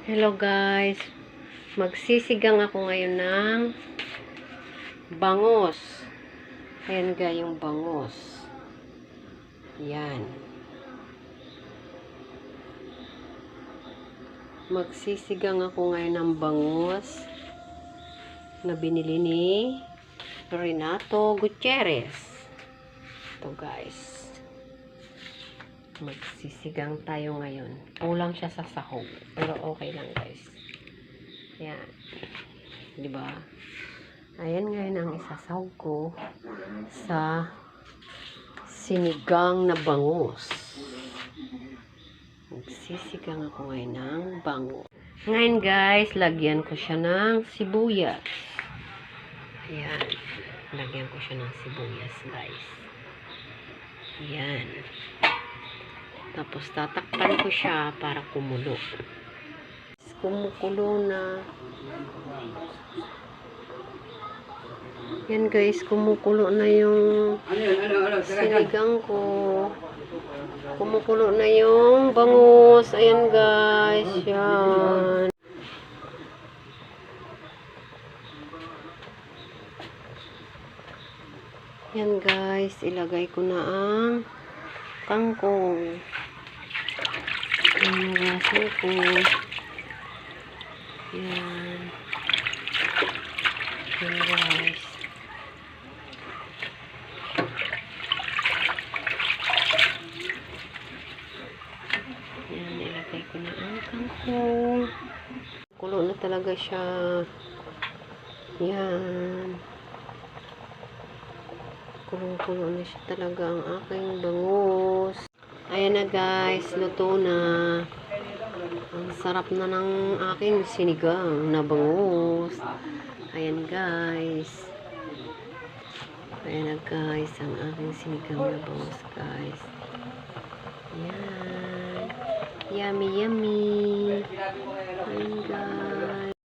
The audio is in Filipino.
Hello guys, magsisigang ako ngayon ng bangos. Ayan guys, yung bangos. Yan. Magsisigang ako ngayon ng bangos na binili ni Renato Gutierrez. Ito guys. Magsisigang tayo ngayon. Kulang siya sa sahog. Pero okay lang guys. Ayan. Diba? Ayan ngayon ang isasahog ko sa sinigang na bangus. Magsisigang ako ngayon ng bangus. Ngayon guys, lagyan ko siya ng sibuyas. Ayan. Lagyan ko siya ng sibuyas guys. Ayan. Tapos tatakpan ko siya para kumulo. Kumukulo na. Yan guys, kumukulo na yung sinigang ko. Kumukulo na yung bangus. Ayan guys. Yan. Yan guys, ilagay ko na ang kangkong. Ang raso ko. Yan. Yan guys. Yan, ilagay ko na ang kangkong. Kulo na talaga siya. Yan. Kulong-kulo na siya talaga ang aking bangus. Ayan na guys, luto na. Ang sarap na ng aking sinigang na bangus. Ayan guys. Ayan na guys, ang aking sinigang na bangus guys. Ayan. Yummy, yummy. Ayan guys.